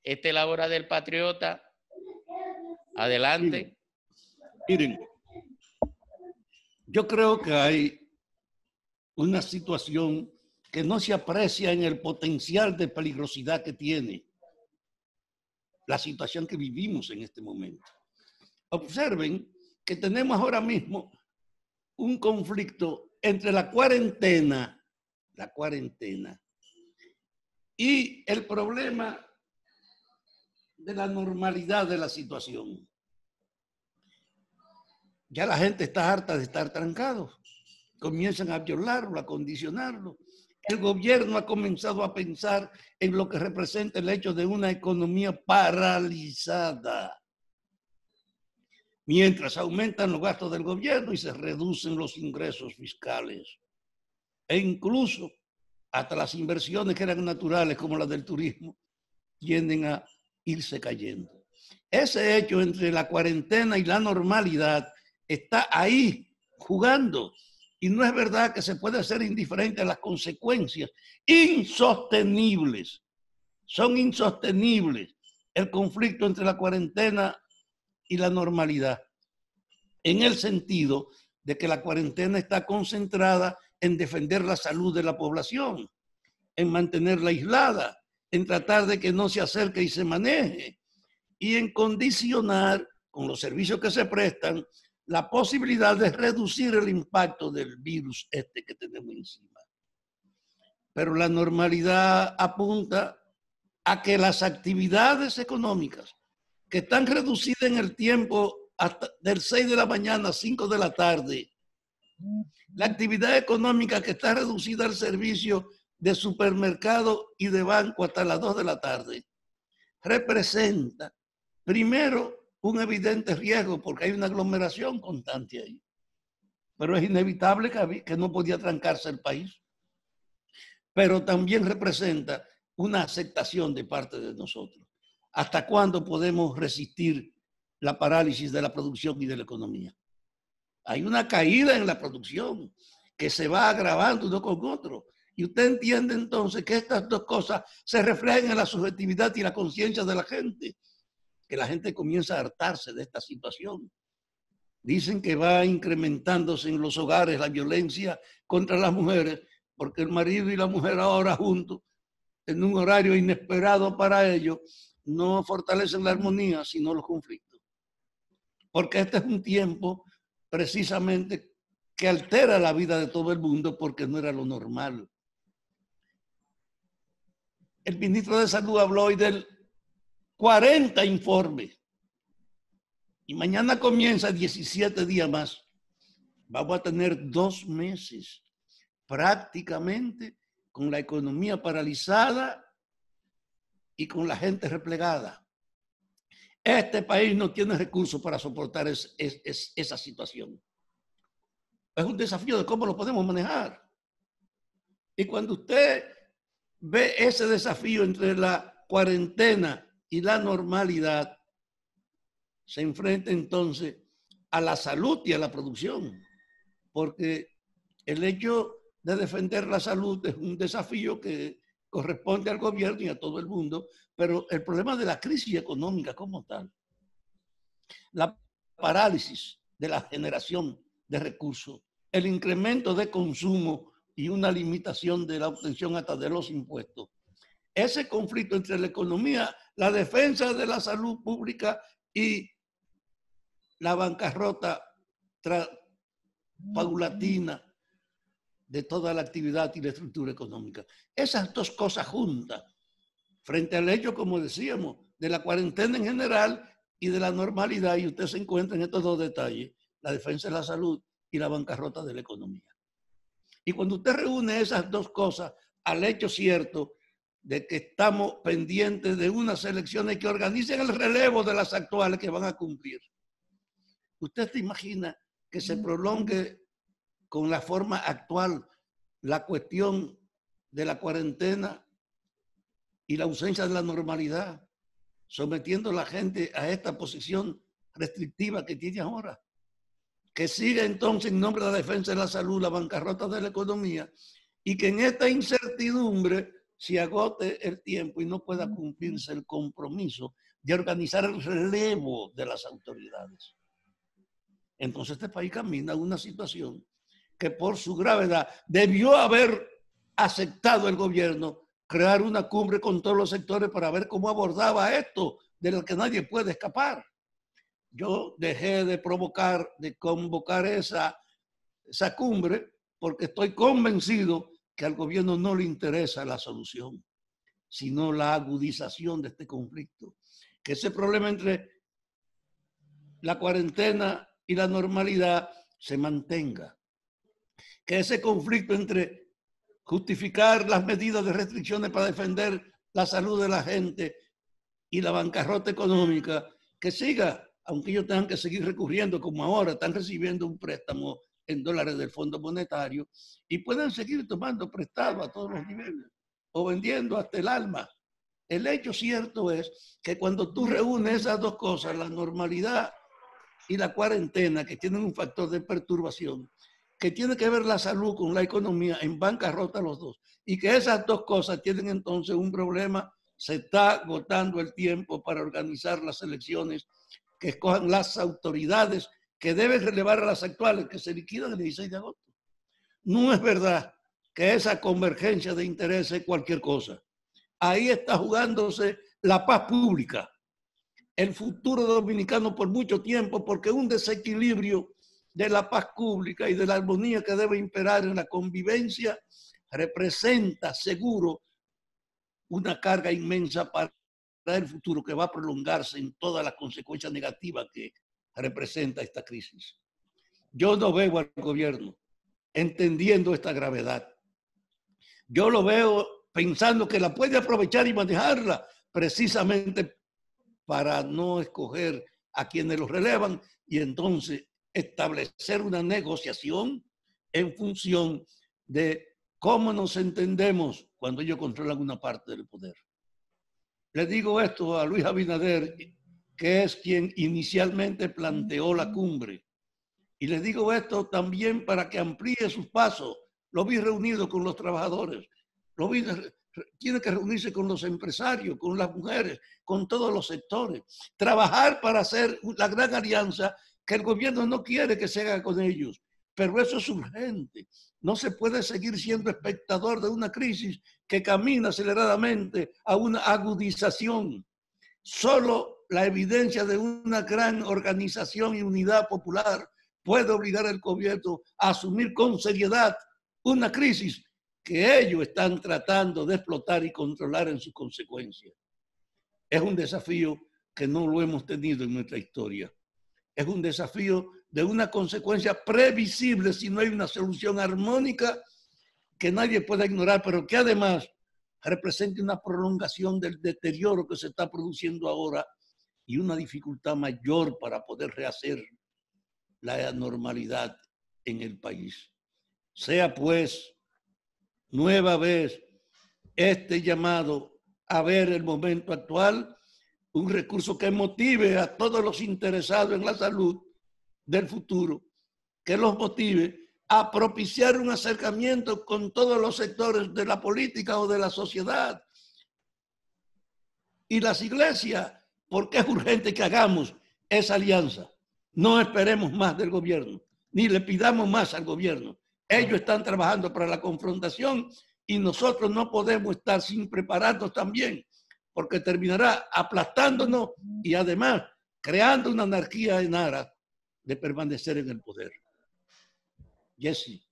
Esta es la hora del patriota. Adelante. Miren, yo creo que hay una situación que no se aprecia en el potencial de peligrosidad que tiene la situación que vivimos en este momento. Observen que tenemos ahora mismo un conflicto entre la cuarentena y el problema de la normalidad de la situación. Ya la gente está harta de estar trancados. Comienzan a violarlo, a condicionarlo. El gobierno ha comenzado a pensar en lo que representa el hecho de una economía paralizada. Mientras aumentan los gastos del gobierno y se reducen los ingresos fiscales. E incluso hasta las inversiones que eran naturales, como las del turismo, tienden a irse cayendo. Ese hecho entre la cuarentena y la normalidad está ahí jugando. Y no es verdad que se puede ser indiferente a las consecuencias insostenibles. Son insostenibles el conflicto entre la cuarentena y la normalidad, en el sentido de que la cuarentena está concentrada en defender la salud de la población, en mantenerla aislada, en tratar de que no se acerque y se maneje, y en condicionar, con los servicios que se prestan, la posibilidad de reducir el impacto del virus que tenemos encima. Pero la normalidad apunta a que las actividades económicas que están reducidas en el tiempo hasta del 6 de la mañana a 5 de la tarde, la actividad económica que está reducida al servicio de supermercado y de banco hasta las 2 de la tarde, representa, primero, un evidente riesgo porque hay una aglomeración constante ahí. Pero es inevitable que no podía trancarse el país. Pero también representa una aceptación de parte de nosotros. ¿Hasta cuándo podemos resistir la parálisis de la producción y de la economía? Hay una caída en la producción que se va agravando uno con otro. Y usted entiende entonces que estas dos cosas se reflejan en la subjetividad y la conciencia de la gente, que la gente comienza a hartarse de esta situación. Dicen que va incrementándose en los hogares la violencia contra las mujeres, porque el marido y la mujer ahora juntos, en un horario inesperado para ellos, no fortalecen la armonía, sino los conflictos. Porque este es un tiempo precisamente que altera la vida de todo el mundo porque no era lo normal. El ministro de Salud habló hoy del 40 informes. Y mañana comienza 17 días más. Vamos a tener 2 meses prácticamente con la economía paralizada y con la gente replegada. Este país no tiene recursos para soportar esa situación. Es un desafío de cómo lo podemos manejar. Y cuando usted ve ese desafío entre la cuarentena y la normalidad, se enfrenta entonces a la salud y a la producción, porque el hecho de defender la salud es un desafío que corresponde al gobierno y a todo el mundo, pero el problema de la crisis económica como tal, la parálisis de la generación de recursos, el incremento de consumo y una limitación de la obtención hasta de los impuestos, ese conflicto entre la economía, la defensa de la salud pública y la bancarrota paulatina de toda la actividad y la estructura económica. Esas dos cosas juntas, frente al hecho, como decíamos, de la cuarentena en general y de la normalidad, y usted se encuentra en estos dos detalles, la defensa de la salud y la bancarrota de la economía. Y cuando usted reúne esas dos cosas al hecho cierto de que estamos pendientes de unas elecciones que organicen el relevo de las actuales que van a cumplir, ¿usted se imagina que se prolongue con la forma actual la cuestión de la cuarentena y la ausencia de la normalidad, sometiendo a la gente a esta posición restrictiva que tiene ahora? Que siga entonces en nombre de la defensa de la salud la bancarrota de la economía y que en esta incertidumbre se agote el tiempo y no pueda cumplirse el compromiso de organizar el relevo de las autoridades. Entonces este país camina una situación que por su gravedad debió haber aceptado el gobierno crear una cumbre con todos los sectores para ver cómo abordaba esto de lo que nadie puede escapar. Yo dejé de convocar esa cumbre porque estoy convencido que al gobierno no le interesa la solución, sino la agudización de este conflicto. Que ese problema entre la cuarentena y la normalidad se mantenga. Que ese conflicto entre justificar las medidas de restricciones para defender la salud de la gente y la bancarrota económica, que siga, aunque ellos tengan que seguir recurriendo, como ahora están recibiendo un préstamo en dólares del Fondo Monetario y pueden seguir tomando prestado a todos los niveles o vendiendo hasta el alma. El hecho cierto es que cuando tú reúnes esas dos cosas, la normalidad y la cuarentena, que tienen un factor de perturbación, que tiene que ver la salud con la economía, en bancarrota los dos, y que esas dos cosas tienen entonces un problema, se está agotando el tiempo para organizar las elecciones que escojan las autoridades que deben relevar a las actuales, que se liquidan el 16 de agosto. No es verdad que esa convergencia de intereses es cualquier cosa. Ahí está jugándose la paz pública, el futuro dominicano por mucho tiempo, porque un desequilibrio de la paz pública y de la armonía que debe imperar en la convivencia representa seguro una carga inmensa para el futuro que va a prolongarse en todas las consecuencias negativas que representa esta crisis. Yo no veo al gobierno entendiendo esta gravedad. Yo lo veo pensando que la puede aprovechar y manejarla precisamente para no escoger a quienes los relevan y entonces establecer una negociación en función de cómo nos entendemos cuando ellos controlan una parte del poder. Le digo esto a Luis Abinader, que es quien inicialmente planteó la cumbre. Y les digo esto también para que amplíe sus pasos. Lo vi reunido con los trabajadores, tiene que reunirse con los empresarios, con las mujeres, con todos los sectores. Trabajar para hacer la gran alianza que el gobierno no quiere que se haga con ellos. Pero eso es urgente. No se puede seguir siendo espectador de una crisis que camina aceleradamente a una agudización. Solo la evidencia de una gran organización y unidad popular puede obligar al gobierno a asumir con seriedad una crisis que ellos están tratando de explotar y controlar en sus consecuencias. Es un desafío que no lo hemos tenido en nuestra historia. Es un desafío de una consecuencia previsible si no hay una solución armónica que nadie pueda ignorar, pero que además represente una prolongación del deterioro que se está produciendo ahora y una dificultad mayor para poder rehacer la normalidad en el país. Sea pues nueva vez este llamado a ver el momento actual, un recurso que motive a todos los interesados en la salud del futuro, que los motive a propiciar un acercamiento con todos los sectores de la política o de la sociedad y las iglesias, porque es urgente que hagamos esa alianza. No esperemos más del gobierno, ni le pidamos más al gobierno. Ellos están trabajando para la confrontación y nosotros no podemos estar sin prepararnos también, porque terminará aplastándonos y además creando una anarquía en aras de permanecer en el poder. Jesse.